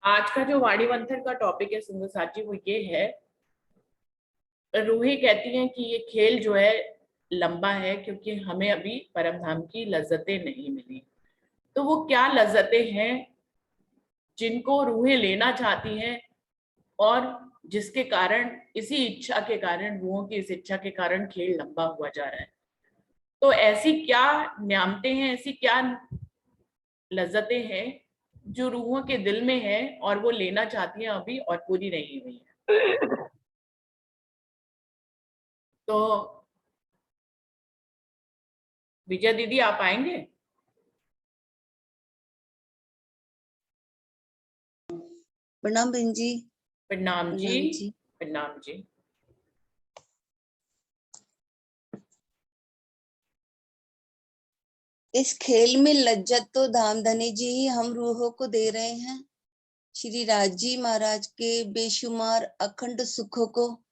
आज का जो वाणी मंथन का टॉपिक है सुंदर साची, वो ये है, रूही कहती हैं कि ये खेल जो है लंबा है क्योंकि हमें अभी परम धाम की लज्जतें नहीं मिली। तो वो क्या लज्जतें हैं जिनको रूहें लेना चाहती हैं, और जिसके कारण, इसी इच्छा के कारण, रूहों की इस इच्छा के कारण खेल लंबा हुआ जा रहा है। तो ऐसी क्या न्यामतें हैं, ऐसी क्या लज्जतें हैं जो रूहों के दिल में है और वो लेना चाहती हैं अभी और पूरी नहीं हुई है। तो विजय दीदी आप आएंगे? प्रणाम बहन जी। प्रणाम जी। प्रणाम जी। प्रणाम जी। इस खेल में लज्जत तो धामधनी जी ही हम रूहों को दे रहे हैं। श्री राज जी महाराज के बेशुमार अखंड सुखों को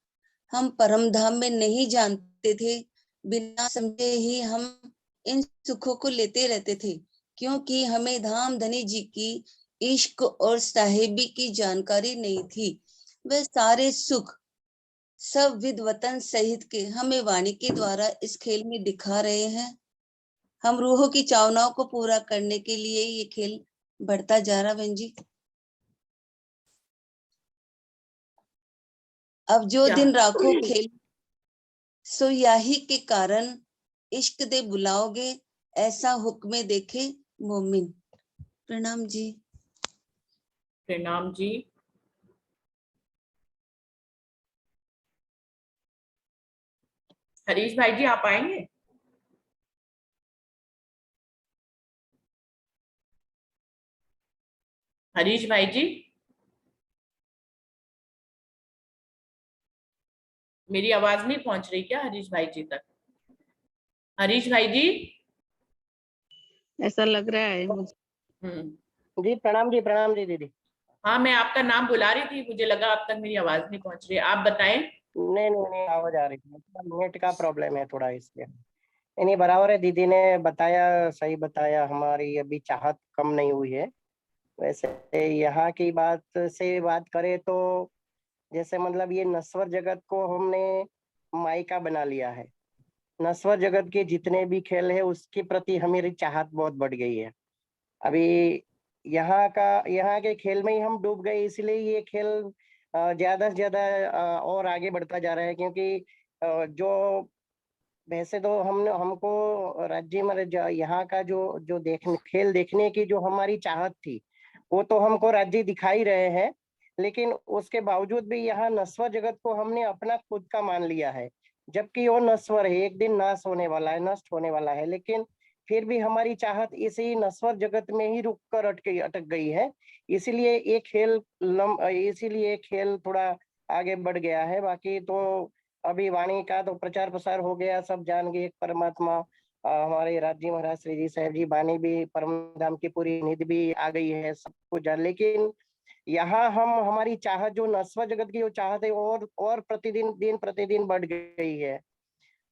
हम परम धाम में नहीं जानते थे। बिना समझे ही हम इन सुखों को लेते रहते थे, क्योंकि हमें धामधनी जी की इश्क और साहिबी की जानकारी नहीं थी। वह सारे सुख सब विद वतन सहित के हमें वाणी के द्वारा इस खेल में दिखा रहे हैं। हम रूहों की चावनाओं को पूरा करने के लिए ये खेल बढ़ता जा रहा बहन जी। अब जो दिन राखो खेल सो याही के कारण इश्क दे बुलाओगे, ऐसा हुक्म देखे मोमिन। प्रणाम जी। प्रणाम जी। हरीश भाई जी आप आएंगे? हरीश भाई जी, मेरी आवाज नहीं पहुंच रही क्या हरीश भाई जी तक? हरीश भाई जी। ऐसा लग रहा है मुझे। जी प्रणाम जी दीदी। हाँ, मैं आपका नाम बुला रही थी, मुझे लगा अब तक मेरी आवाज नहीं पहुंच रही है। आप बताएं। नहीं आवाज आ रही थी, नेट का प्रॉब्लम है थोड़ा इसलिए। नहीं बराबर है, दीदी ने बताया, सही बताया। हमारी अभी चाहत कम नहीं हुई है। वैसे यहाँ की बात से बात करें तो जैसे मतलब ये नश्वर जगत को हमने मायका बना लिया है। नश्वर जगत के जितने भी खेल है उसके प्रति हमारी चाहत बहुत बढ़ गई है। अभी यहाँ के खेल में ही हम डूब गए, इसलिए ये खेल ज्यादा से ज्यादा और आगे बढ़ता जा रहा है। क्योंकि जो वैसे तो हम हमको राज्य में यहाँ का जो जो खेल देखने की जो हमारी चाहत थी, वो तो हमको राज्य दिखा ही रहे हैं। लेकिन उसके बावजूद भी यहाँ नश्वर जगत को हमने अपना खुद का मान लिया है, जबकि वो नश्वर है, एक दिन नाश होने वाला है, नष्ट होने वाला है। लेकिन फिर भी हमारी चाहत इसी नश्वर जगत में ही रुक कर अटक गई है। इसीलिए ये खेल थोड़ा आगे बढ़ गया है। बाकी तो अभी वाणी का तो प्रचार प्रसार हो गया, सब जान गए एक परमात्मा। हमारे राज्य महाराज श्री जी साहब जी वाणी भी परम धाम की पूरी निधि भी आ गई है, सब कुछ जान। लेकिन यहाँ हम हमारी चाहत जो नश्वर जगत की जो चाहत है और प्रतिदिन दिन प्रतिदिन बढ़ गई है।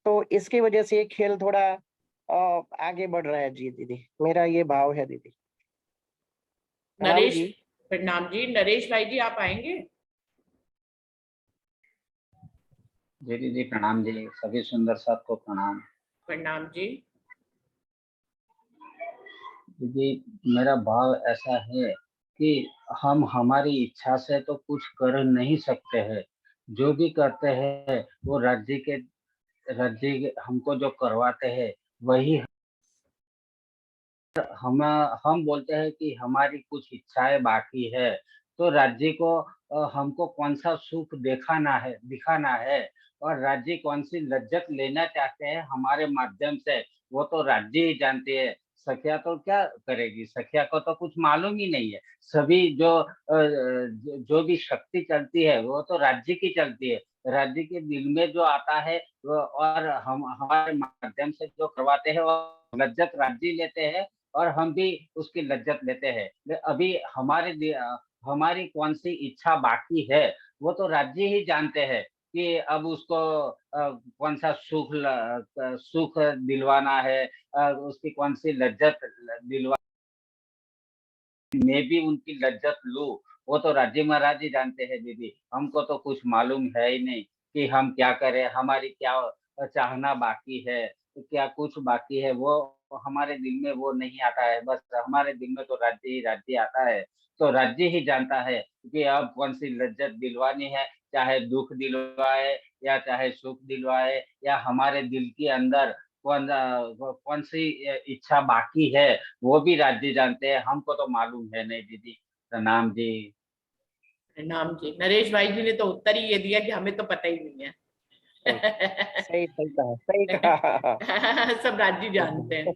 तो इसकी वजह से ये खेल थोड़ा आगे बढ़ रहा है जी दीदी, मेरा ये भाव है दीदी। नरेश, प्रणाम जी। नरेश भाई जी आप आएंगे? जी दीदी प्रणाम जी, सभी सुंदर साथ को प्रणाम। प्रणाम जी। दीदी मेरा भाव ऐसा है कि हम हमारी इच्छा से तो कुछ कर नहीं सकते हैं। जो भी करते हैं वो राज्य हमको जो करवाते हैं वही हम बोलते हैं कि हमारी कुछ इच्छाएं बाकी है। तो राज्य को हमको कौन सा सुख दिखाना है और राज्य कौन सी लज्जत लेना चाहते हैं हमारे माध्यम से, वो तो राज्य ही जानती है। सखिया तो क्या करेगी, सखिया को तो कुछ मालूम ही नहीं है। सभी जो भी शक्ति चलती है वो तो राज्य की चलती है। राज्य के दिल में जो आता है वो, और हम हमारे माध्यम से जो करवाते हैं वो लज्जत राज्य लेते हैं और हम भी उसकी लज्जत लेते हैं। अभी हमारी कौन सी इच्छा बाकी है वो तो राज्य ही जानते हैं कि अब उसको कौन सा सुख दिलवाना है, उसकी कौन सी लज्जत दिलवा, मैं भी उनकी लज्जत लूं वो तो राज्य महाराज ही जानते हैं दीदी, हमको तो कुछ मालूम है ही नहीं कि हम क्या करें, हमारी क्या चाहना बाकी है, क्या कुछ बाकी है, वो हमारे दिल में वो नहीं आता है। बस हमारे दिल में तो राज्य ही राज्य आता है। तो राज्य ही जानता है कि अब कौन सी लज्जत दिलवानी है, चाहे दुख दिलवाए या चाहे सुख दिलवाए, या हमारे दिल के अंदर कौन सी इच्छा बाकी है, वो भी राज्य जानते हैं। हमको तो मालूम है नहीं दीदी। प्रणाम जी। नाम जी, नरेश भाई जी ने तो उत्तर ही ये दिया कि हमें तो पता ही नहीं है। सही सही कहा, सही कहा। सब राज्य जानते हैं।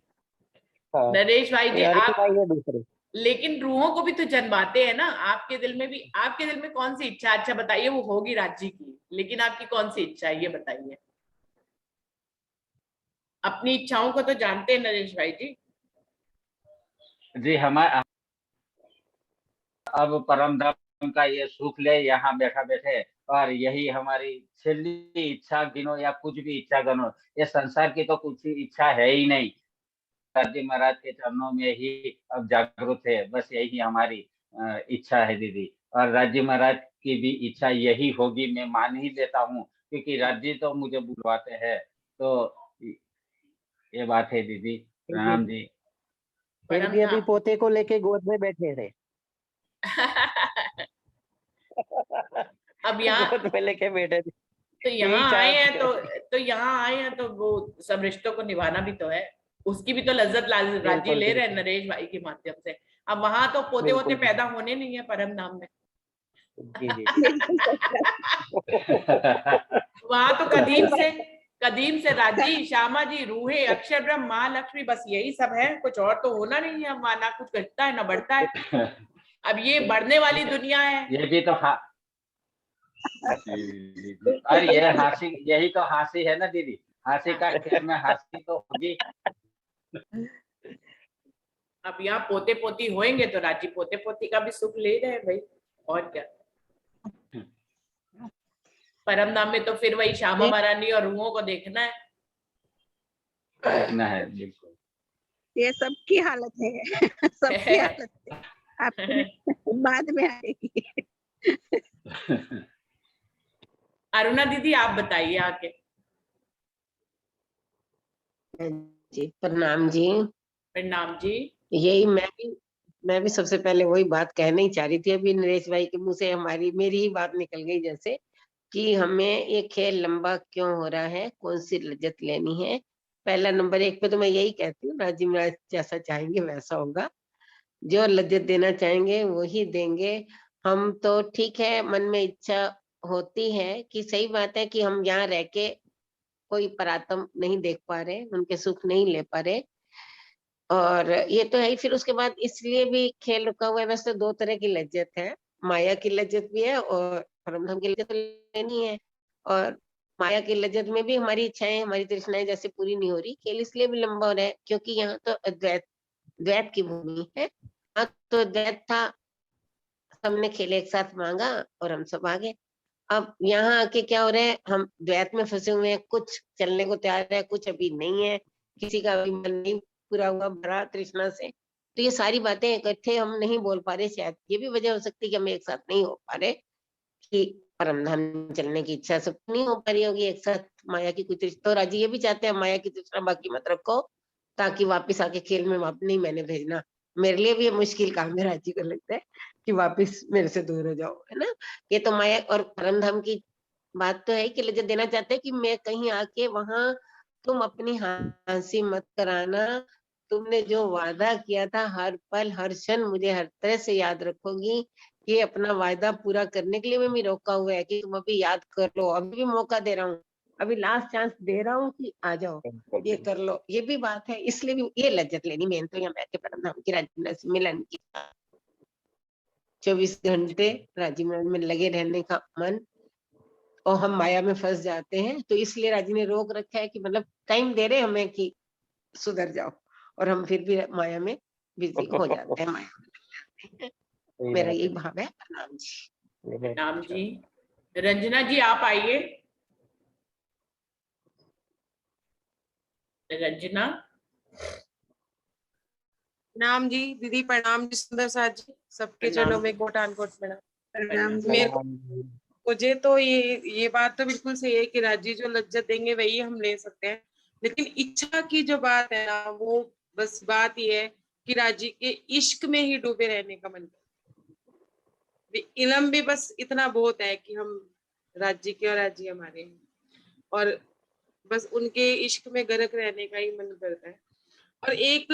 हाँ, नरेश भाई जी ये हरी आप, भाई है दूसरे। लेकिन रूहों को भी तो जन्माते हैं ना। आपके दिल में भी, आपके दिल में कौन सी इच्छा, अच्छा बताइए, वो होगी राज्य की, लेकिन आपकी कौन सी इच्छा है ये बताइए। अपनी इच्छाओं को तो जानते हैं नरेश भाई जी। जी, हमारे अब परम धाम का ये सुख ले यहाँ बैठा बैठे, और यही हमारी छिली इच्छा गिनो या कुछ भी इच्छा गिनो, ये संसार की तो कुछ इच्छा है ही नहीं। राज्य महाराज के चरणों में ही अब जागरूक है, बस यही हमारी इच्छा है दीदी। और राज्य महाराज की भी इच्छा यही होगी, मैं मान ही लेता हूँ, क्योंकि राज्य तो मुझे बुलवाते हैं। तो ये बात है दीदी। प्रणाम जी। फिर परम भी अभी धाम। पोते को लेके गोद में बैठे थे। अब यहाँ, गोद में लेके बैठे थे, तो यही यहाँ आए हैं चाहते थे। तो यहाँ आए हैं तो वो सब रिश्तों को निभाना भी तो है। उसकी भी तो लज्जत राज्य बिल्कुल ले रहे हैं बिल्कुल नरेश भाई के माध्यम से। अब वहां तो पोते वोते बिल्कुल पैदा बिल्कुल। होने नहीं है परम धाम में। जी जी बिल्कुल सच बात। वहां तो सही बात। कदीम से राजी, श्यामा जी, रूहे, अक्षर ब्रह्म, माँ लक्ष्मी, बस यही सब है, कुछ और तो होना नहीं है वहां। ना कुछ घटता है ना बढ़ता है। अब ये बढ़ने वाली दुनिया है। ये भी तो जी। और ये हंसी, यही तो हंसी है ना दीदी, हंसी का खेल में हंसी तो होगी। अब यहाँ पोते पोती होंगे तो राजी पोते पोती का भी सुख ले रहे हैं भाई, और क्या। परम धाम में तो फिर वही श्यामा जी महारानी और रूहों को देखना है। देखना है बिल्कुल। ये सबकी हालत है। सबकी हालत है। आपकी बाद में आएगी। अरुणा दीदी आप बताइए आके। जी प्रणाम जी। प्रणाम जी। यही मैं भी सबसे पहले वही बात कहना ही चाह रही थी। अभी नरेश भाई के मुंह से हमारी मेरी ही बात निकल गई, जैसे कि हमें ये खेल लंबा क्यों हो रहा है, कौन सी लज्जत लेनी है। पहला नंबर एक पे तो मैं यही कहती हूँ, राजीव महाराज जैसा चाहेंगे वैसा होगा। जो लज्जत देना चाहेंगे वही देंगे। हम तो ठीक है, मन में इच्छा होती है कि सही बात है कि हम यहाँ रह के कोई परात्म नहीं देख पा रहे, उनके सुख नहीं ले पा रहे, और ये तो है ही। फिर उसके बाद इसलिए भी खेल रुका हुआ है। वैसे दो तरह की लज्जत है, माया की लज्जत भी है और परमधाम की लज्जत लेनी है। और माया की लज्जत में भी हमारी इच्छाएं, हमारी तृष्णाएं जैसे पूरी नहीं हो रही। खेल इसलिए भी लंबा हो रहा है क्योंकि यहाँ तो द्वैत की भूमि है। हाँ तो द्वैत था, सबने खेले एक साथ मांगा और हम सब आ गए। अब यहाँ आके क्या हो रहा है, हम द्वैत में फंसे हुए हैं, कुछ चलने को तैयार है, कुछ अभी नहीं है, किसी का अभी मन नहीं पूरा हुआ भरा तृष्णा से। तो ये सारी बातें इकट्ठे हम नहीं बोल पा रहे। शायद ये भी वजह हो सकती है कि हम एक साथ नहीं हो पा रहे, कि परमधाम चलने की इच्छा सब नहीं हो पा रही होगी एक साथ। माया की कुछ तो राजी ये भी चाहते हैं माया की तृष्णा बाकी मत रखो, ताकि वापिस आके खेल में वापस नहीं मैंने भेजना। मेरे लिए भी ये मुश्किल काम है, राजी को लगता है कि वापिस मेरे से दूर हो जाओ, है ना। ये तो माया और परमधाम की बात तो है कि लज्जत देना चाहते हैं कि मैं कहीं आके वहां, तुम अपनी हंसी मत कराना, तुमने जो वादा किया था हर पल हर क्षण मुझे हर तरह से याद रखोगी। कि अपना वायदा पूरा करने के लिए मैं भी रोका हुआ है कि तुम अभी याद कर लो, अभी भी मौका दे रहा हूँ, अभी लास्ट चांस दे रहा हूँ कि आ जाओ, बिल्कुल ये कर लो। ये भी बात है, इसलिए भी ये लज्जत लेनी मेन तो यहाँ बैठ के परमधाम की राजी से मिलन की, 24 घंटे राजी में लगे रहने का मन। और हम माया में फंस जाते हैं, तो इसलिए राजी ने रोक रखा है कि मतलब टाइम दे रहे हमें कि सुधर जाओ, और हम फिर भी माया में बिजी हो जाते हैं, माया में लग जाते हैं। सही मेरा बात यही है। भाव है। प्रणाम जी। प्रणाम जी। रंजना जी आप आइए। रंजना। प्रणाम जी दीदी, प्रणाम जी सुंदर साथ जी, सबके प्रणाम चरणों में जी। कोटान कोट प्रणाम। प्रणाम जी। मेरे को मुझे तो ये बात तो बिल्कुल सही है कि राज्य जो लज्जत देंगे वही हम ले सकते हैं, लेकिन इच्छा की जो बात है ना, वो बस बात ये है कि राज्य के इश्क में ही डूबे रहने का मन करता है। इलम भी बस इतना बहुत है कि हम राज्य के और राज्य हमारे हैं, और बस उनके इश्क में गरक रहने का ही मन करता है। और एक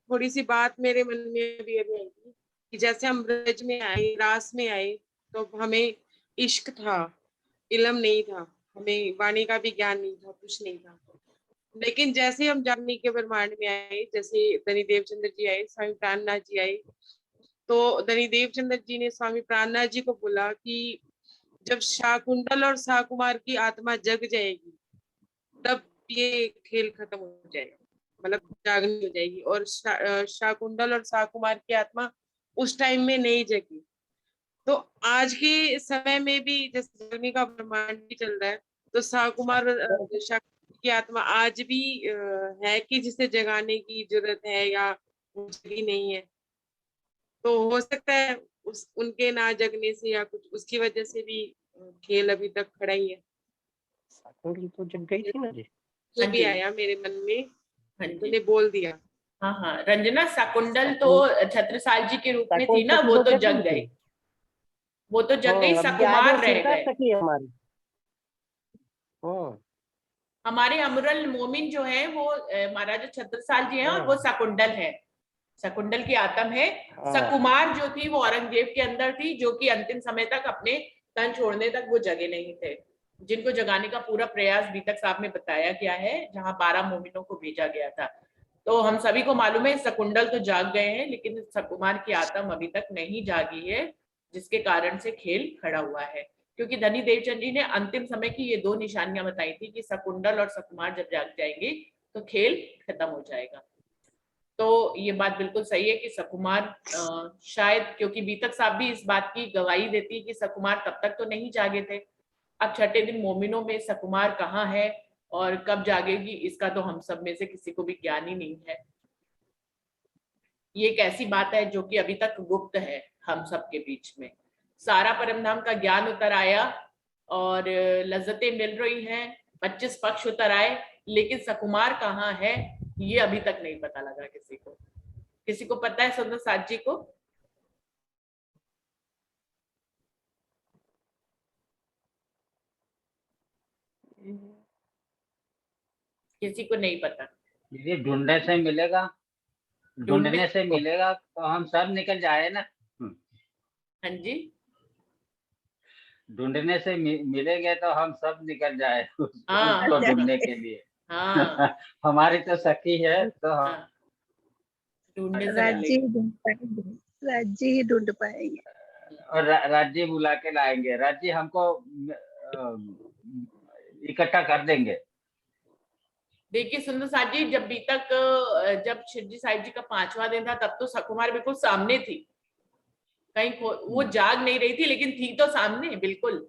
थोड़ी सी बात मेरे मन में भी अभी आई थी कि जैसे हम ब्रज में आए, रास में आए, तो हमें इश्क था, इलम नहीं था, हमें वाणी का भी ज्ञान नहीं था, कुछ नहीं था। लेकिन जैसे हम जागनी के ब्रह्मांड में आए, जैसे धनी देवचंद्र जी आए, स्वामी प्राणनाथ जी आए, तो धनी देवचंद्र जी ने स्वामी प्राणनाथ जी को बोला कि जब शाकुंतल और शाकुमार की आत्मा जग जाएगी, तब ये खेल खत्म हो जाएगा, मतलब जागनी हो जाएगी। और शाकुंतल और शाकुमार की आत्मा उस टाइम में नहीं जगी। तो आज के समय में भी जैसे जागनी का ब्रह्मांड भी चल रहा है, तो शाकुमार की आत्मा आज भी है कि जिसे जगाने की जरूरत है या जगी नहीं है। तो हो सकता है उनके ना जगने से या कुछ उसकी वजह से भी खेल अभी तक खड़ा ही है। शाकुंतल तो जग गई थी ना जी। जो भी आया मेरे मन में, हाँ जी, मैंने बोल दिया। हाँ हाँ रंजना, शाकुंतल तो छत्रसाल जी के रूप में थी ना, शाकुंतल वो तो तो जग जग गई गई, थी। वो तो जग गई, अब सकुमार आज रह सीता गए। सखी है हमारी। हमारे अमरुल मोमिन जो है वो महाराजा छत्रसाल जी हैं, और वो शकुंतल है, शकुंतल की आत्म है। हाँ। सकुमार जो थी वो औरंगजेब के अंदर थी, जो कि अंतिम समय तक अपने तन छोड़ने तक वो जगे नहीं थे, जिनको जगाने का पूरा प्रयास बीतक साहब में बताया गया है, जहां 12 मोमिनों को भेजा गया था। तो हम सभी को मालूम है शकुंतल तो जाग गए हैं, लेकिन सकुमार की आत्म अभी तक नहीं जागी है, जिसके कारण से खेल खड़ा हुआ है। क्योंकि धनी देवचंद जी ने अंतिम समय की ये दो निशानियां बताई थी कि शकुंतल और सकुमार जब जाग जाएंगे तो खेल खत्म हो जाएगा। तो ये बात बिल्कुल सही है कि सकुमार शायद, क्योंकि बीतक साहब भी इस बात की गवाही देती है कि सकुमार तब तक तो नहीं जागे थे। अब छठे दिन मोमिनों में सकुमार कहाँ है और कब जागेगी, इसका तो हम सब में से किसी को भी ज्ञान ही नहीं है। ये एक ऐसी बात है जो कि अभी तक गुप्त है हम सब के बीच में। सारा परमधाम का ज्ञान उतर आया और लज्जतें मिल रही हैं, 25 पक्ष उतर आए, लेकिन सकुमार कहाँ है ये अभी तक नहीं पता लगा किसी को। किसी को पता है सुंदर साथ जी को? किसी को नहीं पता। ये ढूंढने से मिलेगा, ढूंढने से मिलेगा तो हम सब निकल जाए ना। हाँ जी, ढूंढने से मिलेंगे तो हम सब निकल जाए हाँ उसको ढूंढने के लिए। हाँ हमारी तो सखी है तो हाँ, ढूंढने से राज्य मिलेगी। ही ढूंढ पाएंगे, राज्य ही ढूंढ पाएंगे। और राज्य बुला के लाएंगे, राज्य हमको इकट्ठा कर देंगे। देखिए सुंदर साथ जी, जब शिवजी साहिब जी का 5वां दिन था, तब तो सकुमार बिल्कुल सामने थी, कहीं वो जाग नहीं रही थी, लेकिन थी तो सामने बिल्कुल।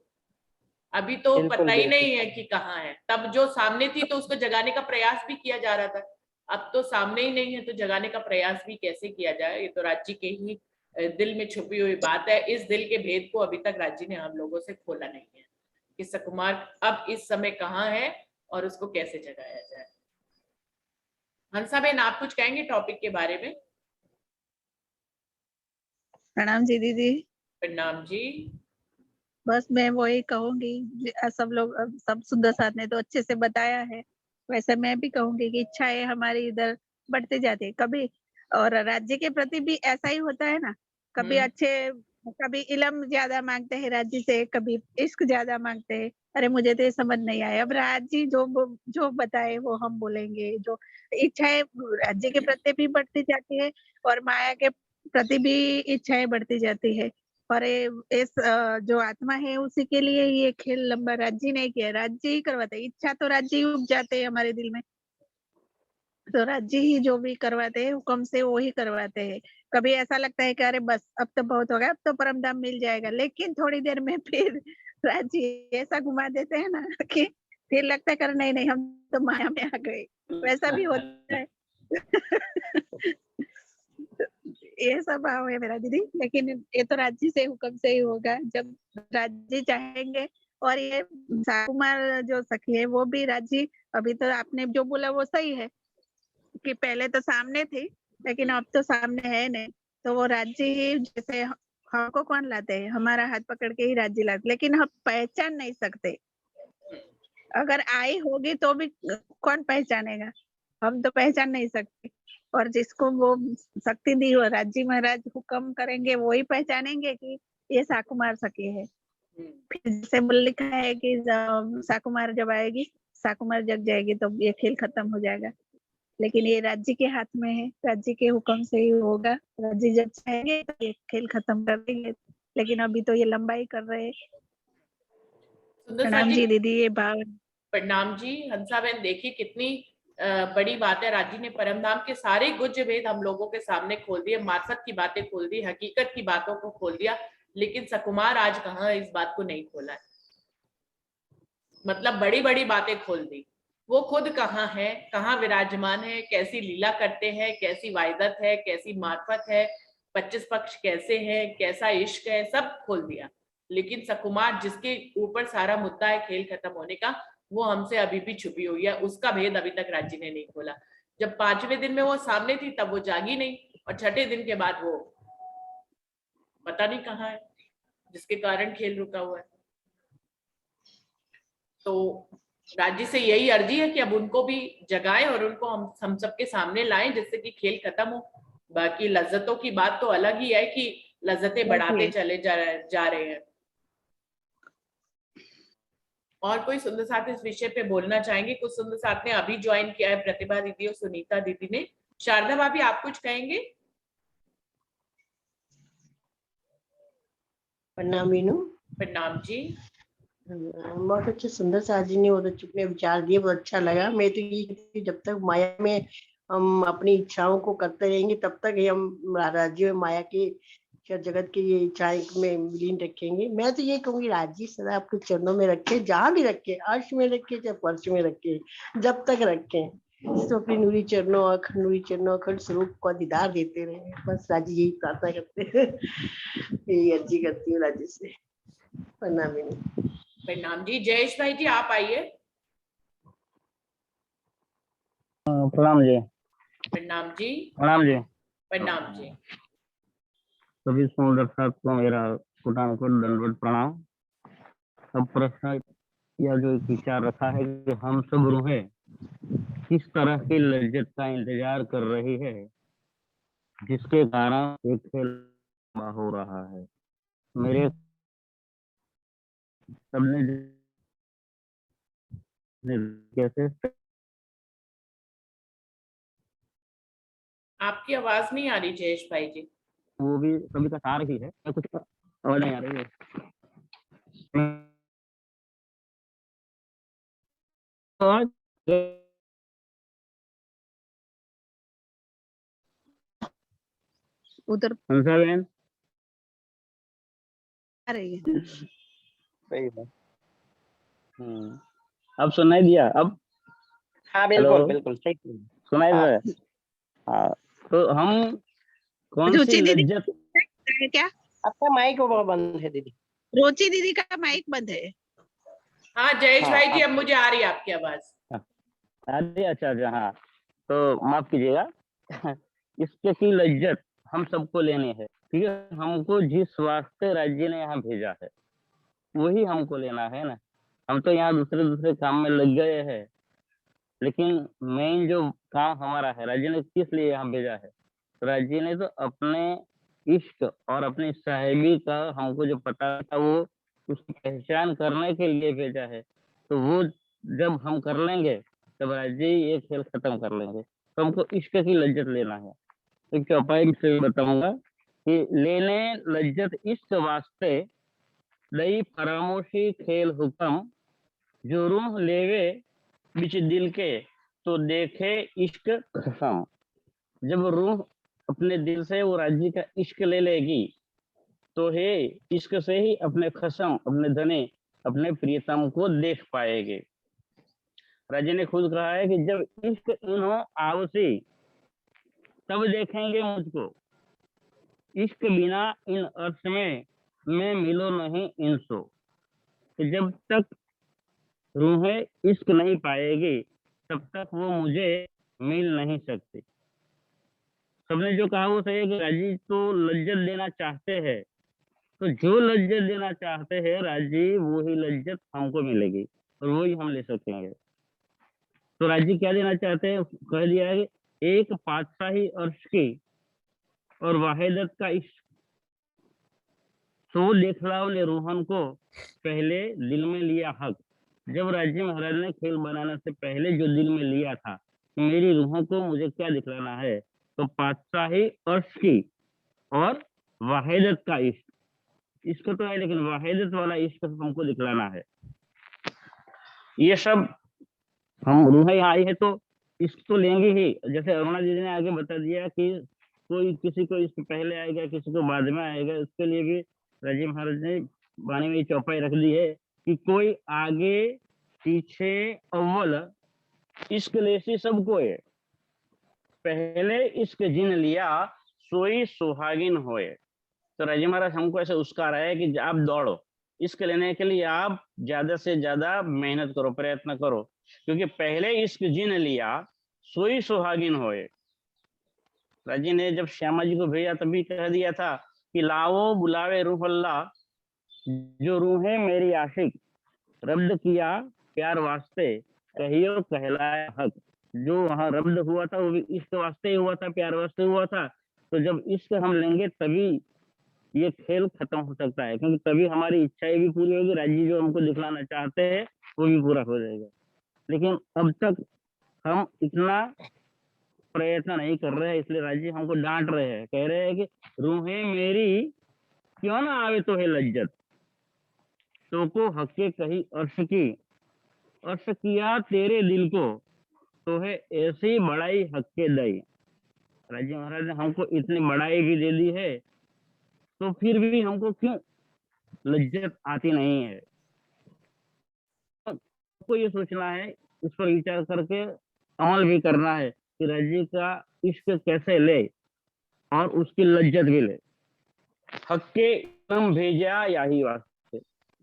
अभी तो बिल्कुल, पता ही बिल्कुल। नहीं है कि कहाँ है। तब जो सामने थी तो उसको जगाने का प्रयास भी किया जा रहा था, अब तो सामने ही नहीं है, तो जगाने का प्रयास भी कैसे किया जाए? ये तो राज्य के ही दिल में छुपी हुई बात है। इस दिल के भेद को अभी तक राज्य ने हम लोगों से खोला नहीं है कि सकुमार अब इस समय कहाँ है और उसको कैसे जगाया जाए। हंसा बहन, आप कुछ कहेंगे टॉपिक के बारे में? प्रणाम जी दीदी। प्रणाम जी। बस मैं वही कहूंगी, सब लोग सब सुंदर साथ ने तो अच्छे से बताया है, वैसे मैं भी कहूंगी कि इच्छाएं हमारी इधर बढ़ते जाती है कभी, और राज्य के प्रति भी ऐसा ही होता है ना, कभी अच्छे, कभी इलम ज्यादा मांगते हैं राज्य से, कभी इश्क ज्यादा मांगते हैं। अरे मुझे तो ये समझ नहीं आया, अब राज्य जो बताए वो हम बोलेंगे। जो इच्छाएं राज्य के प्रति भी बढ़ती जाती है और माया के प्रति भी इच्छाएं बढ़ती जाती है, और इस जो आत्मा है उसी के लिए ये खेल लंबा राज्य नहीं किया, राज्य ही करवाते, इच्छा तो राज्य ही उपजाते हैं हमारे दिल में, तो राज्य ही जो भी करवाते हैं हुक्म से वो ही करवाते हैं। कभी ऐसा लगता है कि अरे बस अब तो बहुत हो गया, अब तो परमधाम मिल जाएगा, लेकिन थोड़ी देर में फिर राज्य ऐसा घुमा देते हैं ना कि फिर लगता है कर नहीं नहीं हम तो माया में आ गए, वैसा भी होता है। ये सब भाव है मेरा दीदी, लेकिन ये तो राज्य से हुक्म से ही होगा जब राज्य चाहेंगे। और ये कुमार जो सखी है वो भी राज्य, अभी तो आपने जो बोला वो सही है कि पहले तो सामने थी लेकिन अब तो सामने है नहीं, तो वो राज्य ही, जैसे हमको कौन लाते हैं, हमारा हाथ पकड़ के ही राज्य लाते, लेकिन हम पहचान नहीं सकते। अगर आई होगी तो भी कौन पहचानेगा, हम तो पहचान नहीं सकते। और जिसको वो शक्ति दी हो, राज्य महाराज हुक्म करेंगे वो ही पहचानेंगे कि ये साकुमार सखी है। फिर जैसे लिखा है कि साकुमार जब आएगी, साकुमार जग जाएगी तो ये खेल खत्म हो जाएगा। लेकिन ये राज्य के हाथ में है, राज्य के हुक्म से ही होगा। राज्य जब चाहेंगे तो ये खेल खत्म कर देंगे, लेकिन अभी तो ये लंबाई कर रहे हैं। सुंदर प्रणाम जी दीदी, ये भाव। प्रणाम जी। हंसा बहन, देखिए कितनी बड़ी बात है। राजी ने परमधाम के सारे गुज्ज भेद हम लोगों के सामने खोल दिए, मार्फत की बातें खोल दी, हकीकत की बातों को खोल दिया, लेकिन सकुमार आज कहाँ इस बात को नहीं खोला है। मतलब बड़ी बड़ी बातें खोल दी, वो खुद कहाँ है, कहाँ विराजमान है, कैसी लीला करते हैं, कैसी वायदत है, कैसी मार्फत है, 25 पक्ष कैसे है, कैसा इश्क है, सब खोल दिया। लेकिन सकुमार जिसके ऊपर सारा मुद्दा है खेल खत्म होने का, वो हमसे अभी भी छुपी हुई है, उसका भेद अभी तक राज्य ने नहीं खोला। जब 5वें दिन में वो सामने थी तब वो जागी नहीं, और 6ठे दिन के बाद वो पता नहीं कहाँ है, जिसके कारण खेल रुका हुआ है। तो राज्य से यही अर्जी है कि अब उनको भी जगाएं और उनको हम सबके सामने लाएं, जिससे कि खेल खत्म हो। बाकी लज्जतों की बात तो अलग ही है कि लज्जतें बढ़ाते चले जा रहे हैं। और कोई सुंदर साथ इस विषय पे बोलना चाहेंगे? कुछ सुंदर साथ ने अभी ज्वाइन किया है, प्रतिभा दीदी और सुनीता दीदी ने। शारदा भाभी, आप कुछ कहेंगे? प्रणाम मीनू। प्रणाम जी। बहुत अच्छे सुंदर साथ जी ने बहुत अच्छे अपने विचार दिए, बहुत अच्छा लगा। मैं तो ये कहती हूँ, जब तक माया में हम अपनी इच्छाओं को करते रहेंगे तब तक ही हम राज्य में माया के जगत की ये इच्छाएं में विलीन रखेंगे। मैं तो ये कहूंगी राज्य सदा आपके चरणों में रखे, जहां भी रखे, अर्श में रखे चाहे फर्श में रखे, जब तक रखे तो अपनी नूरी चरणों अखंड स्वरूप को दीदार देते रहे। बस राज्य यही प्रार्थना करते हैं, यही अर्जी करती हूँ राज्य से। प्रणाम। प्रणाम जी। जयेश भाई जी, आप आइए। प्रणाम जी। प्रणाम जी। प्रणाम जी। प्रणाम जी। सभी दर्शक को मेरा कोटानुकोट दंडवत प्रणाम। अब प्रश्न या जो विचार रखा है कि हम सब रूहें किस तरह की लज्जत का इंतजार कर रही है जिसके कारण एक खेल हो रहा है। मेरे सबने कैसे, आपकी आवाज नहीं आ रही जयेश भाई जी। वो भी सभी का सार ही है, कुछ और नहीं आ रही है। उधर हंसा बहन आ रही है। सही है। अब सुनाई दिया? अब हाँ बिल्कुल बिल्कुल सही सुनाई हाँ। दे। हाँ, तो हम कौन सी रुचि दीदी लज्जत, है क्या? आपका माइक वो बंद है दीदी। रुचि दीदी का माइक बंद है। हाँ जयेश हाँ, भाई जी, अब मुझे आ रही है आपकी आवाज। अरे अच्छा अच्छा, हाँ तो माफ कीजिएगा। इसके की लज्जत हम सबको लेनी है, ठीक है। हमको जिस वास्ते राज्य ने यहाँ भेजा है वही हमको लेना है ना। हम तो यहाँ दूसरे दूसरे काम में लग गए हैं, लेकिन मेन जो काम हमारा है, राज्य ने किस लिए यहाँ भेजा है? राज्य ने तो अपने इश्क और अपनी साहिबी का हमको जो पता था वो उसकी पहचान करने के लिए भेजा है। तो वो जब हम कर लेंगे तब राज्य ये खेल खत्म कर लेंगे। तो हमको इश्क की लज्जत लेना है। तो चौपाई से बताऊंगा कि लेने लज्जत इश्क वास्ते लई फरामोशी खेल हुक्म, जो रूह लेवे बिच दिल के तो देखे इश्क खसम। जब रूह अपने दिल से वो राज्य का इश्क ले लेगी तो हे इश्क से ही अपने खसम, अपने धने, अपने प्रियतम को देख पाएंगे। राज्य ने खुद कहा है कि जब इश्क इन्हों आवसी तब देखेंगे मुझको। इश्क बिना इन अर्श में मैं मिलो नहीं इनसो। तो जब तक रूहें इश्क नहीं पाएगी तब तक वो मुझे मिल नहीं सकती। सबने जो कहा वो सही है कि राजी तो लज्जत देना चाहते हैं, तो जो लज्जत देना चाहते हैं राजी, वही लज्जत हमको मिलेगी और वही हम ले सकेंगे। तो राजी क्या देना चाहते हैं, कह दिया है कि एक पातशाही अर्श की और वाहिदत का इश्क, तो देखलाओ ने रूहन को पहले दिल में लिया हक। जब राजी महाराज ने खेल बनाने से पहले जो दिल में लिया था कि मेरी रूहों को मुझे क्या दिखलाना है, तो पातशाही अर्श की और वाहिदत का इश्क, इश्क तो है लेकिन वाहिदत वाला इश्क हमको दिखलाना है। ये सब हम रूहें आई है तो इश्क तो लेंगे ही। जैसे अरुणा दीदी ने आगे बता दिया कि कोई किसी को इश्क पहले आएगा, किसी को बाद में आएगा। इसके लिए भी राजी महाराज ने वाणी में चौपाई रख दी है कि कोई आगे पीछे अव्वल इश्क लेसी सबको है, पहले इश्क जिन लिया सोई सुहागिन होए। तो राजी महाराज हमको ऐसे उसका रहा है कि आप दौड़ो, इश्क लेने के लिए आप ज्यादा से ज्यादा मेहनत करो, प्रयत्न करो, क्योंकि पहले इश्क जिन लिया सोई सुहागिन होए। राजी ने जब श्यामा जी को भेजा तभी कह दिया था कि लाओ बुलावे रूह अल्लाह, जो रूहें मेरी आशिक, रब्द किया प्यार वास्ते, कहियो कहलाया हक। जो वहां रब्द हुआ था वो भी इश्क वास्ते ही हुआ था, प्यार वास्ते हुआ था। तो जब इश्क हम लेंगे तभी ये खेल खत्म हो सकता है, क्योंकि तभी हमारी इच्छाएं भी पूरी होगी, राजी जो हमको दिखलाना चाहते हैं वो भी पूरा हो जाएगा। लेकिन अब तक हम इतना प्रयत्न नहीं कर रहे हैं, इसलिए राजी हमको डांट रहे हैं, कह रहे हैं कि रूहें मेरी क्यों ना आवे तो है लज्जत, तो को हक्के कही अर्श की, अर्श किया तेरे दिल को, तो है ऐसी बड़ाई हक्के दई। राजी महाराज ने हमको इतनी बड़ाई भी दे दी है, तो फिर भी हमको क्यों लज्जत आती नहीं है। तो ये सोचना है, इस पर विचार करके अमल भी करना है कि राजी का इश्क कैसे ले और उसकी लज्जत भी ले। हक्के इलम भेजा याही वास्ते,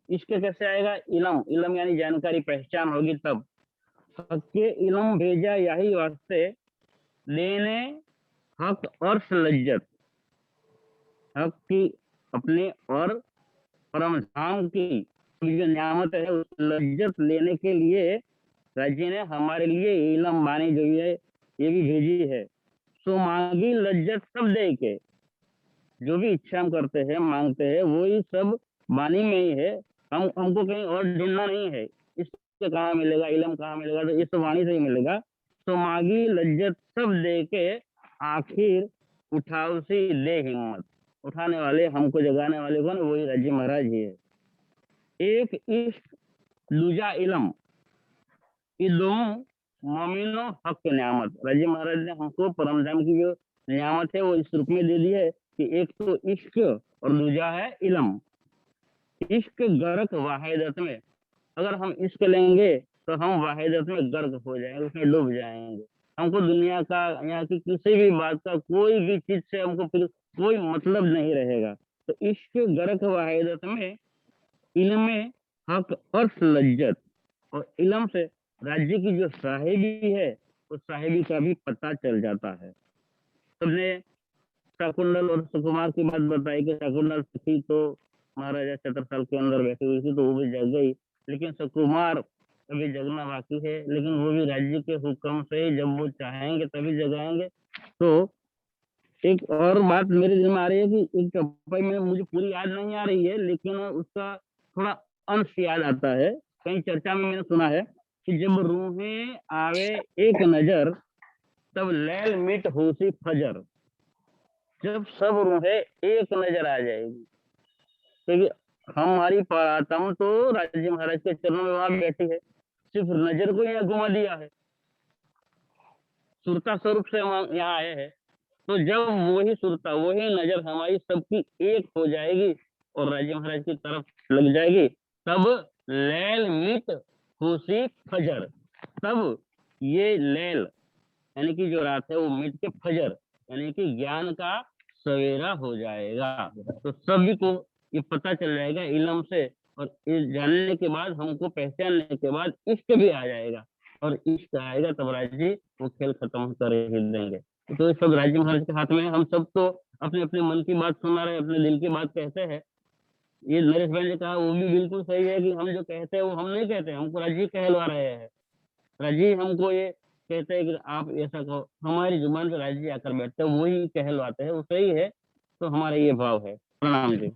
इश्क कैसे आएगा, इलम, इलम यानी जानकारी, पहचान होगी तब। हक्के इलम भेजा याही वास्ते, लेने हक अर्श लज्जत, हक की अपने और परम धाम की जो नियामत है उस लज्जत लेने के लिए राजी ने हमारे लिए इलम बानी जो है ये भी भेजी है। सो मांगी लज्जत सब दे के, जो भी इच्छा हम करते हैं मांगते हैं वही सब बानी में ही है, हमको कहीं और ढूंढना नहीं है। इससे कहाँ मिलेगा, इलम कहाँ मिलेगा, तो इस वाणी से ही मिलेगा। तो मांगी लज्जत सब दे के, आखिर उठाओ सी ले हिम्मत, उठाने वाले हमको जगाने वाले कौन, वही राजी महाराज ही है। एक इश्क दूजा इलम, ये दोनों मोमिनो हक की नियामत, राजी महाराज ने हमको परमधाम की जो नियामत है वो इस रूप में दे दी है कि एक तो इश्क और दूजा है इलम। इश्क गर्क वाहिदत में, अगर हम इश्क लेंगे तो हम वाहिदत में गर्क हो जाएंगे, उसमें डूब जाएंगे। हमको दुनिया का, यहाँ की किसी भी बात का, कोई भी चीज से हमको फिर कोई मतलब नहीं रहेगा। तो इश्क गर्क वाहिदत में, इल्म हक अर्श लज्जत, और इलम से राज्य की जो साहिबी है उस साहिबी का भी पता चल जाता है। सबने शकुंडल और सुकुमार की बात बताई कि शकुंडल थी तो महाराजा छत्रसाल के अंदर बैठी हुई थी तो वो भी जग गई, लेकिन सुकुमार अभी जगना बाकी है, लेकिन वो भी राज्य के हुक्म से जब वो चाहेंगे तभी जगाएंगे। तो एक और बात मेरे दिल में आ रही है कि एक चौपाई में मुझे पूरी याद नहीं आ रही है, लेकिन उसका थोड़ा अंश याद आता है। कहीं चर्चा में मैंने सुना है कि जब रूहें आवे एक नजर, तब लैल मिट होसी फजर। जब सब रूहें एक नजर आ जाएगी, क्योंकि हमारी परात्म तो राजी महाराज के चरणों में वहां बैठी है, सिर्फ नजर को यहाँ घुमा दिया है, सुरता स्वरूप से हम यहाँ आए हैं। तो जब वही सुरता, वही नजर हमारी सबकी एक हो जाएगी और राजी महाराज की तरफ लग जाएगी, तब लैल मिट खुशी फजर, तब ये लैल यानी कि जो रात है वो मिट के फजर यानी कि ज्ञान का सवेरा हो जाएगा। तो सभी को ये पता चल जाएगा इल्म से, और ये जानने के बाद, हमको पहचानने के बाद इश्क भी आ जाएगा, और इश्क आएगा तब राज्य वो खेल खत्म कर ही देंगे। तो ये सब राज्य महाराज के हाथ में है। हम सब तो अपने अपने मन की बात सुना रहे, अपने दिल की बात कहते हैं। ये नरेश भाई ने कहा वो भी बिल्कुल सही है कि हम जो कहते हैं वो हम नहीं कहते, हमको राज्य कहलवा रहे हैं। राज्य हमको ये कहते हैं कि आप ऐसा कहो, हमारी जुबान पे राज्य आकर बैठते हैं, वही कहलवाते हैं, वो सही है। तो हमारा ये भाव है। प्रणाम जी।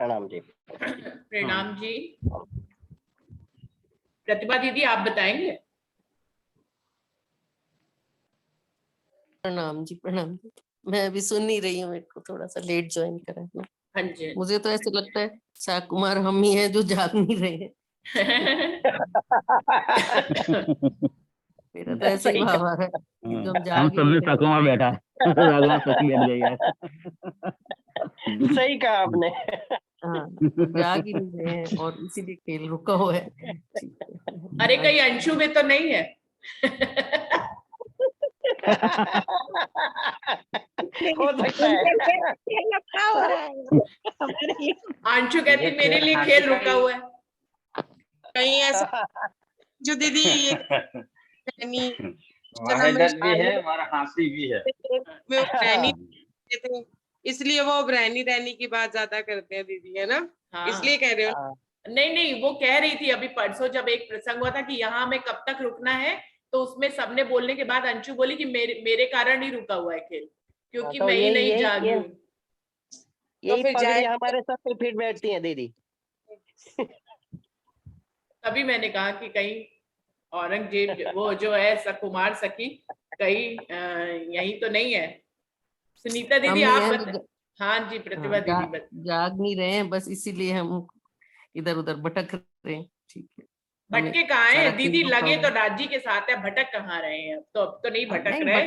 प्रणाम जी। प्रणाम जी। प्रतिभा दीदी आप बताएंगे? प्रणाम जी, प्रणाम जी। मैं अभी सुन नहीं रही हूँ, मेरे को थोड़ा सा लेट ज्वाइन करा है। हाँ जी। मुझे तो ऐसे लगता है शाह कुमार हम ही हैं जो जाग नहीं रहे हैं। मेरा तो ऐसे ही भाव आ रहा है कि जो हम हम जाग ही सब में नहीं शाह कुमार बैठा है। शाह कुमार सच बैठ गई है। सही कहा आपने। हाँ, जाग ही नहीं रहे हैं और इसीलिए खेल रुका हुआ है। ठीक है। अरे कहीं अंशु में तो नहीं है? हो सकता है। अंशु कहती मेरे लिए खेल रुका हुआ है। कहीं ऐसा जो दीदी ये रैनी वहदत भी है और हंसी भी है। में वो रैनी थे, इसलिए वो अब रैनी रैनी की बात ज्यादा करते हैं दीदी, है ना? हाँ। इसलिए कह रहे हो। नहीं नहीं, वो कह रही थी अभी परसों जब एक प्रसंग हुआ था कि यहाँ हमें कब तक रुकना है, तो उसमें सबने बोलने के बाद अंशु बोली कि मेरे कारण ही रुका हुआ है खेल, क्योंकि मैं ही नहीं जागी हूँ। यही फिर पगड़ी हमारे सर पे फिट बैठती है दीदी। तभी मैंने कहा कि कहीं औरंगजेब वो जो है कुमार सखी कहीं यही तो नहीं है। सुनीता दीदी आप हाँ जी प्रतिभा दीदी जाग नहीं रहे हैं, बस इसीलिए हम इधर उधर भटक रहे हैं। ठीक है, भटके कहाँ है दीदी? लगे तो राज्य के साथ है, भटक कहाँ रहे हैं? अब तो नहीं भटक रहे।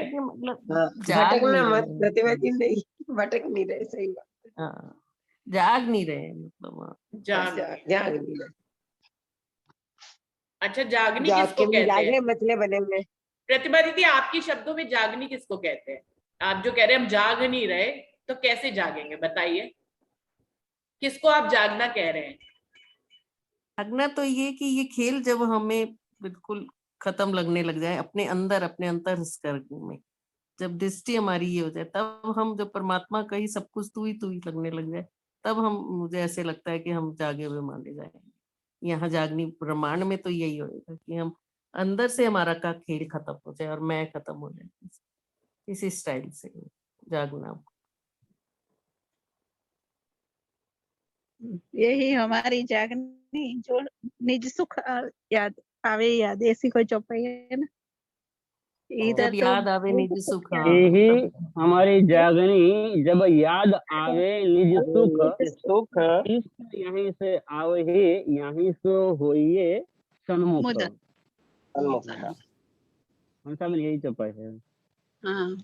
भटकना मत प्रतिभा जी, नहीं भटक नहीं रहे, सही बात। हाँ, जाग नहीं रहे मतलब जाग नहीं रहे। अच्छा, जागनी किसको कहते हैं? मसले बने हुए। प्रतिभा दीदी आपके शब्दों में जागनी किसको कहते हैं? आप जो कह रहे हैं हम जाग नहीं रहे, तो कैसे जागेंगे बताइए? किसको आप जागना कह रहे हैं? जागना तो ये कि ये खेल जब हमें बिल्कुल खत्म लगने लग जाए अपने अंतर में, जब दृष्टि हमारी ये हो जाए, तब हम जब परमात्मा का ही सब कुछ तू ही लगने लग जाए, तब हम, मुझे ऐसे लगता है कि हम जागे हुए माने जाएंगे। यहाँ जागनी ब्रह्मांड में तो यही होगा कि हम अंदर से हमारा का खेल खत्म हो जाए और मैं खत्म हो जाए, इसी स्टाइल से जागना। यही हमारी जागनी, जो निज सुख याद आवे, ऐसी कोई चौपाई है ना। इधर जब याद आवे निज सुख, यही हमारी जागनी, जब याद आवे निज सुख, इस यहीं से आवे ही, यहीं से होइए सन्मुख। हमसा में यही चौपाई है। हाँ,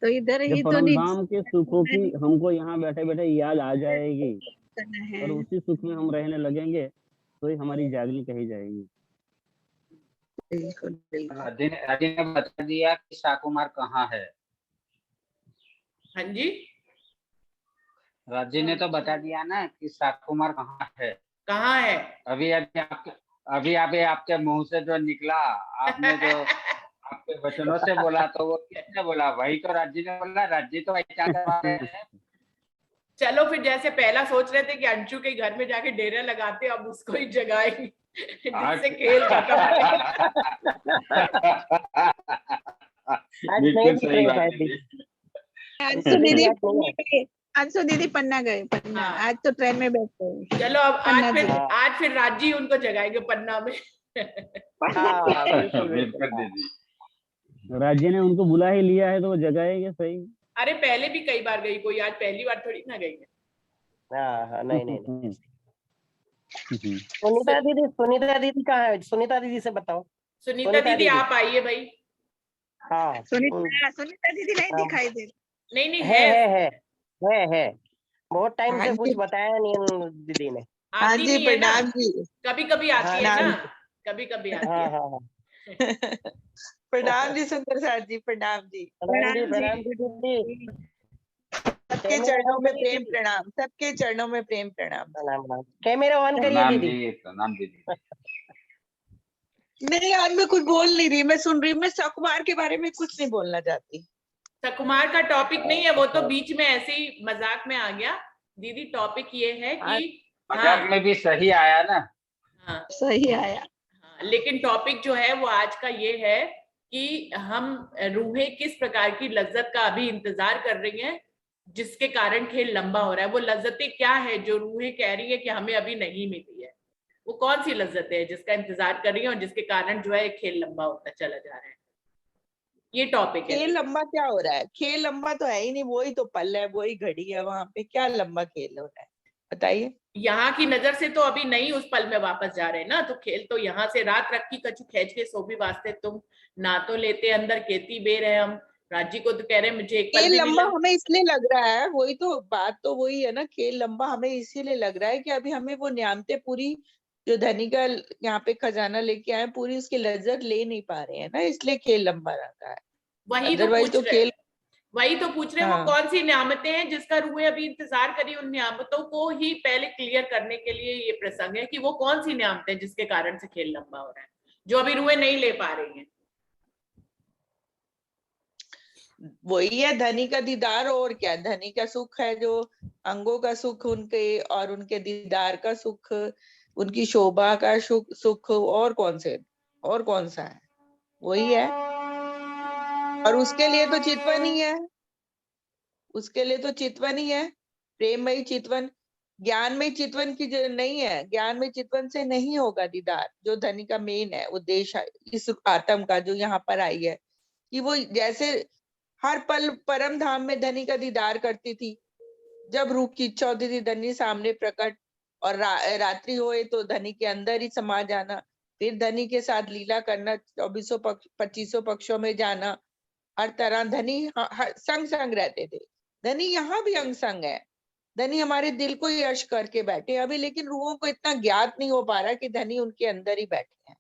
तो इधर ही तो परमधाम के सुखों की हमको यहाँ बैठे बैठे याद आ जाएगी और उसी सुख में हम रहने लगेंगे, तो ही हमारी जागनी कही जाएगी। राजी ने बता दिया कि शाह कुमार कहाँ है। हाँ जी, राजी ने तो बता दिया ना कि शाह कुमार कहाँ है। कहाँ है? अभी आपके मुंह से जो निकला, आपने जो आपके वचनों से बोला, तो वो किसने बोला? वही तो राज्य ने बोला। राज्य तो है। चलो फिर, जैसे पहला सोच रहे थे कि अंशु के घर में जाके डेरा लगाते, अब उसको ही जगाएंगे जिससे खेल खत्म। अंशु दीदी पन्ना गए, पन्ना आज तो ट्रेन में बैठ गए। चलो अब आज फिर राज्य उनको जगाएंगे पन्ना में। राज्य ने उनको बुला ही लिया है तो वो जगाएंगे सही। अरे पहले भी कई बार गई, कोई आज पहली बार थोड़ी ना गई है। नहीं। सुनीता दीदी कहाँ है? सुनीता दीदी से बताओ। सुनीता दीदी आप आइए भाई। हाँ, सुनीता दीदी नहीं दिखाई दे। नहीं है। बहुत टाइम से कुछ बताया नहीं दीदी ने। आती नहीं है ना, कभी कभी आती है ना, कभी कभी आती है। प्रणाम जी सुंदर सर जी, प्रणाम जी। प्रणाम जी दीदी। सबके कैमरा चरणों ऑन में करिए प्रेम दीदी। प्रणाम, सबके चरणों में प्रेम प्रणाम। प्रणाम। कैमरा ऑन करिए प्रणाम दीदी। जी, प्रणाम दीदी। नहीं आज मैं कुछ बोल नहीं रही, मैं सुन रही हूँ। मैं सकुमार के बारे में कुछ नहीं बोलना चाहती। सकुमार का टॉपिक नहीं है, वो तो बीच में ऐसे ही मजाक में आ गया। दीदी टॉपिक ये है कि मजाक में भी सही आया ना। हाँ सही आया। हाँ, लेकिन टॉपिक जो है वो आज का ये है कि हम रूहें किस प्रकार की लज्जत का अभी इंतजार कर रही हैं जिसके कारण खेल लंबा हो रहा है। वो लज्जतें क्या है जो रूहें कह रही है कि हमें अभी नहीं मिली है? वो कौन सी लज्जतें है जिसका इंतजार कर रही है और जिसके कारण जो है खेल लंबा होता चला जा रहा है? ये टॉपिक है। खेल लंबा क्या हो रहा है? खेल लंबा तो है ही नहीं, वही तो पल है, वही घड़ी है, वहां पे क्या लंबा खेल हो रहा है बताइए। यहाँ की नजर से तो अभी नहीं उस पल में वापस जा रहे ना, तो खेल तो यहाँ से रात रखी कछु खेच के सो भी वास्ते तुम ना तो लेते अंदर केती बेर है हम। राजी को तो कह रहे हैं मुझे एक पल खेल में भी लंबा हमें इसलिए लग रहा है, वही तो बात तो वही है ना, खेल लंबा हमें इसीलिए लग रहा है कि अभी हमें वो न्यामते पूरी जो धनी का यहाँ पे खजाना लेके आए पूरी उसकी लज्जत ले नहीं पा रहे हैं ना, इसलिए खेल लंबा रहा है। अदरवाइज तो खेल वही तो पूछ रहे हैं वो हाँ। कौन सी नियामतें हैं जिसका रूहें अभी इंतजार करी। उन नियामतों को ही पहले क्लियर करने के लिए ये प्रसंग है कि वो कौन सी नियामतें हैं जिसके कारण से खेल लंबा हो रहा है जो अभी रूहें नहीं ले पा रही हैं। वही है धनी का दीदार, और क्या धनी का सुख है, जो अंगों का सुख उनके और उनके दीदार का सुख, उनकी शोभा का सुख, और कौन सा है? वही है। और उसके लिए तो चितवन ही है, उसके लिए तो चितवन ही है, प्रेममयी चितवन। ज्ञानमय चितवन की जो नहीं है, ज्ञानमय चितवन से नहीं होगा दीदार, जो धनी का मेन है उद्देश्य इस आत्म का जो यहाँ पर आई है कि वो जैसे हर पल परम धाम में धनी का दीदार करती थी। जब रूप की इच्छा होती थी धनी सामने प्रकट, और रात्रि होए तो धनी के अंदर ही समा जाना, फिर धनी के साथ लीला करना, 2500 पक्षों में जाना। हर तरह धनी संग संग रहते थे। धनी यहाँ भी अंग संग है, धनी हमारे दिल को ही अर्श करके बैठे अभी, लेकिन रूहों को इतना ज्ञात नहीं हो पा रहा कि धनी उनके अंदर ही बैठे हैं।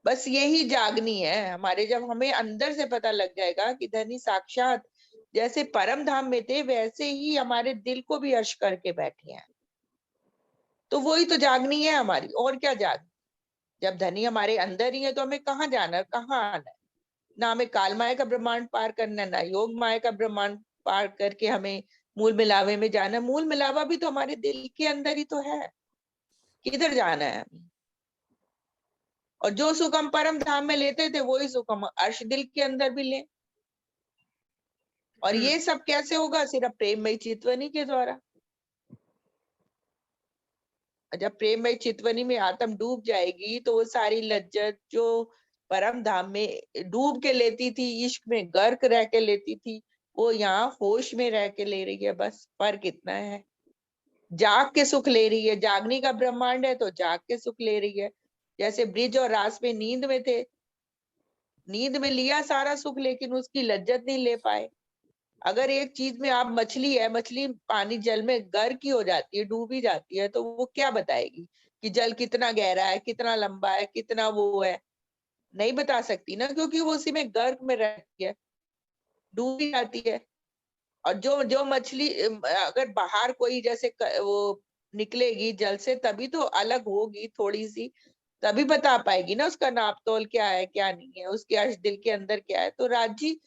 बस यही जागनी है हमारे, जब हमें अंदर से पता लग जाएगा कि धनी साक्षात जैसे परम धाम में थे वैसे ही हमारे दिल को भी अर्श करके बैठे हैं, तो वही तो जागनी है हमारी। और क्या जाग, जब धनी हमारे अंदर ही है तो हमें कहाँ जाना, कहाँ आना है? ना हमें काल माया का ब्रह्मांड पार करना, ना योग माया का ब्रह्मांड पार करके हमें मूल मिलावे में जाना। मूल मिलावा भी तो हमारे दिल के अंदर ही तो है, किधर जाना है हमें? और जो सुख हम परम धाम में लेते थे वही सुख हम अर्श दिल के अंदर भी लें। और ये सब कैसे होगा? सिर्फ प्रेममय चितवनी के द्वारा। जब प्रेममय चितवनी में आत्म डूब जाएगी तो वो सारी लज्जत जो परम धाम में डूब के लेती थी, इश्क में गर्क रह के लेती थी, वो यहाँ होश में रह के ले रही है। बस फर्क इतना है, जाग के सुख ले रही है। जागनी का ब्रह्मांड है तो जाग के सुख ले रही है। जैसे ब्रिज और रास में नींद में थे, नींद में लिया सारा सुख लेकिन उसकी लज्जत नहीं ले पाए। अगर एक चीज में आप मछली है, मछली पानी जल में गर्क ही हो जाती है, डूबी जाती है, तो वो क्या बताएगी कि जल कितना गहरा है, कितना लंबा है, कितना वो है? नहीं बता सकती ना, क्योंकि वो उसी में गर्क में रहती है, डूबी जाती है। और जो जो मछली अगर बाहर कोई जैसे वो निकलेगी जल से तभी तो अलग होगी थोड़ी सी, तभी बता पाएगी ना उसका नाप तोल क्या है क्या नहीं है, उसके अर्श दिल के अंदर क्या है। तो राजी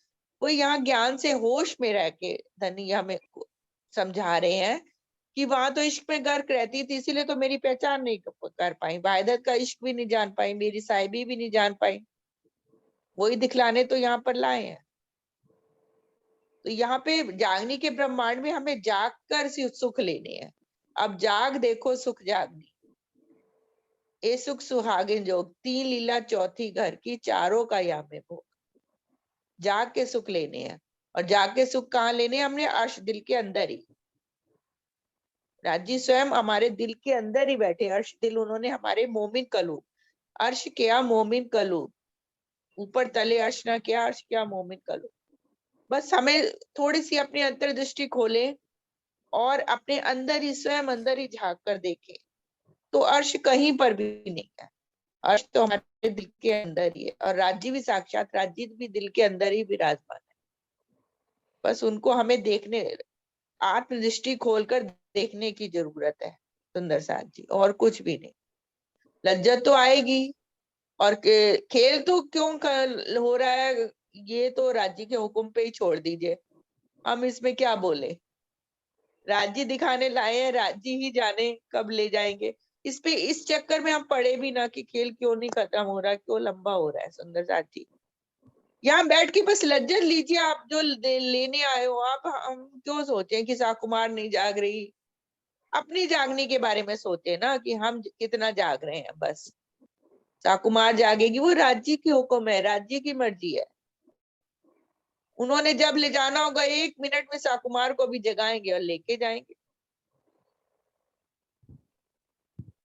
वो यहाँ ज्ञान से होश में रह के धनी हमें समझा रहे हैं कि वहां तो इश्क में गर्क रहती थी, इसीलिए तो मेरी पहचान नहीं कर पाई, वाहिदत का इश्क भी नहीं जान पाई, मेरी साहिबी भी नहीं जान पाई। वही दिखलाने तो यहाँ पर लाए हैं। तो यहाँ पे जागनी के ब्रह्मांड में हमें जाग कर सुख लेने हैं। अब जाग देखो सुख जागनी, ए सुख सुहागिन जोग, 3 लीला चौथी घर की, चारों का यहाँ में भोग। जाग के सुख लेने हैं। और जाग के सुख कहाँ लेने हैं? हमने अर्श दिल के अंदर ही। राजी स्वयं हमारे दिल के अंदर ही बैठे, अर्श दिल उन्होंने हमारे मोमिन कलू, अर्श क्या मोमिन कलू, ऊपर तले अर्श ना क्या, अर्श क्या मोमिन कलू। बस हमें थोड़ी सी अपनी अंतर्दृष्टि खोले और अपने अंदर ही स्वयं अंदर ही झांक कर देखें तो अर्श कहीं पर भी नहीं है। अर्श तो हमारे दिल के अंदर ही है, और राज्य भी साक्षात राज्य भी दिल के अंदर ही विराजमान है। बस उनको हमें देखने, आत्मदृष्टि खोलकर देखने की जरूरत है सुंदर साथ जी, और कुछ भी नहीं। लज्जत तो आएगी, और खेल तो क्यों हो रहा है, ये तो राज्य के हुक्म पे ही छोड़ दीजिए, हम इसमें क्या बोले। राज्य दिखाने लाए हैं, राज्य ही जाने कब ले जाएंगे। इस पे इस चक्कर में हम पड़े भी ना कि खेल क्यों नहीं खत्म हो रहा, क्यों लंबा हो रहा है। सुंदर साथी, यहाँ बैठ के बस लज्जत लीजिए, आप जो लेने आए हो आप। हम क्यों सोचे कि साकुमार नहीं जाग रही, अपनी जागने के बारे में सोचे ना कि हम कितना जाग रहे हैं। बस साकुमार जागेगी, वो राज्य की हुक्म है, राज्य की मर्जी है। उन्होंने जब ले जाना होगा 1 मिनट में साकुमार को भी जगाएंगे और लेके जाएंगे।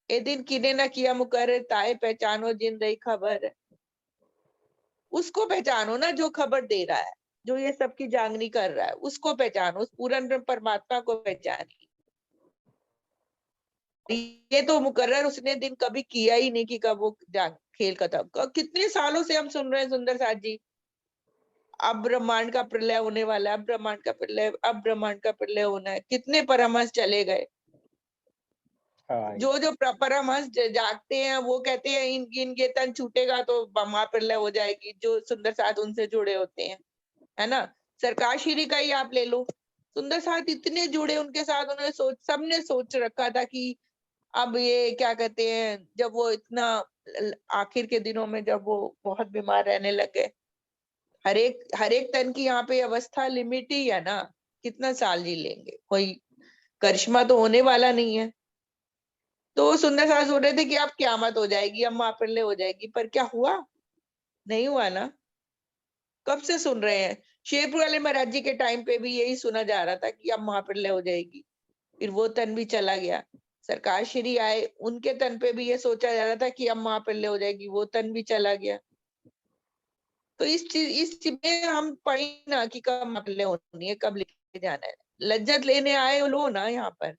ए दिन किने न किया मुकर्रर, ताए पहचानो जिन रही खबर। उसको पहचानो ना जो खबर दे रहा है, जो ये सबकी जागनी कर रहा है, उसको पहचानो, उस पूर्ण परमात्मा को पहचानिए। ये तो मुकर्रर उसने दिन कभी किया ही नहीं कि कब वो खेल खत्म। कितने सालों से हम सुन रहे हैं सुंदर साथ जी, अब ब्रह्मांड का प्रलय होने वाला है, अब ब्रह्मांड का प्रलय, अब ब्रह्मांड का प्रलय होना है। कितने परमहंस चले गए। जो जो परमहंस जागते हैं वो कहते हैं इनके तन छूटेगा तो महाप्रलय हो जाएगी, जो सुंदर साथ उनसे जुड़े होते हैं, है ना। सरकार श्री का ही आप ले लो, सुंदर साथ इतने जुड़े उनके साथ, उन्होंने सबने सोच रखा था कि अब ये क्या कहते हैं, जब वो इतना आखिर के दिनों में जब वो बहुत बीमार रहने लगे, हर एक तन की यहाँ पे अवस्था लिमिट ही है ना, कितना साल जी लेंगे, कोई करिश्मा तो होने वाला नहीं है। तो सुंदर साथ सोच रहे थे कि अब क्यामत हो जाएगी, अब महाप्रलय हो जाएगी, पर क्या हुआ? नहीं हुआ ना। कब से सुन रहे हैं, शेरपुर वाले महाराज जी के टाइम पे भी यही सुना जा रहा था कि अब महाप्रलय हो जाएगी, फिर वो तन भी चला गया। सरकार श्री आए, उनके तन पे भी ये सोचा जा रहा था कि अब महाप्रलय हो जाएगी, वो तन भी चला गया। तो इस चीज में हम पढ़ी ना कि कब महाप्रलय होनी है, कब लेके जाना है। लज्जत लेने आए लो ना यहाँ पर,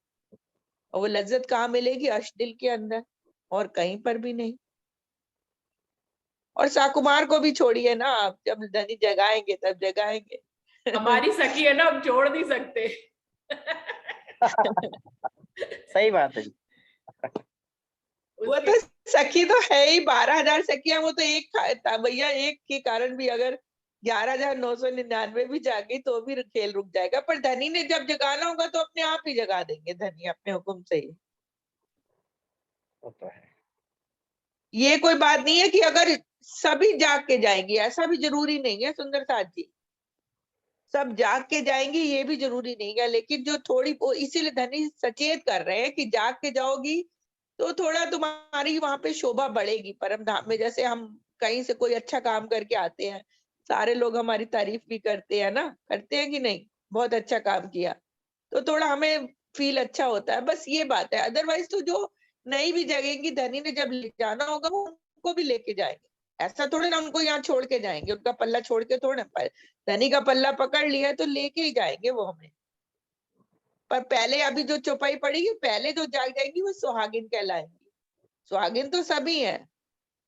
और वो लज्जत कहाँ मिलेगी? अर्श दिल के अंदर, और कहीं पर भी नहीं। और साकुमार को भी छोड़िए ना, आप जब धनी जगाएंगे तब जगाएंगे। हमारी सखी है ना, अब छोड़ नहीं सकते। सही बात है। वो तो सखी तो है ही, 12,000 सखियां, वो तो एक भैया, एक के कारण भी अगर 11,999 भी जागी तो भी खेल रुक जाएगा। पर धनी ने जब जगाना होगा तो अपने आप ही जगा देंगे, धनी अपने हुक्म से ही। तो है। ये कोई बात नहीं है कि अगर सभी जाग के जाएंगे, ऐसा भी जरूरी नहीं है सुंदर साथ जी। सब जाग के जाएंगे ये भी जरूरी नहीं है, लेकिन जो थोड़ी, इसीलिए धनी सचेत कर रहे हैं कि जाग के जाओगी तो थोड़ा तुम्हारी वहां पे शोभा बढ़ेगी परम धाम में। जैसे हम कहीं से कोई अच्छा काम करके आते हैं, सारे लोग हमारी तारीफ भी करते हैं ना, करते हैं कि नहीं, बहुत अच्छा काम किया, तो थोड़ा हमें फील अच्छा होता है। बस ये बात है। अदरवाइज तो जो नहीं भी जगेंगी, धनी ने जब ले जाना होगा वो उनको भी लेके जाएंगे। ऐसा थोड़े ना उनको यहाँ छोड़ के जाएंगे, उनका पल्ला छोड़ के थोड़े, धनी का पल्ला पकड़ लिया तो लेके ही जाएंगे वो हमें। पर पहले अभी जो चौपाई पड़ेगी, पहले जो जाग जाएंगी वो सुहागिन कहलाएंगी। सुहागिन तो सभी है,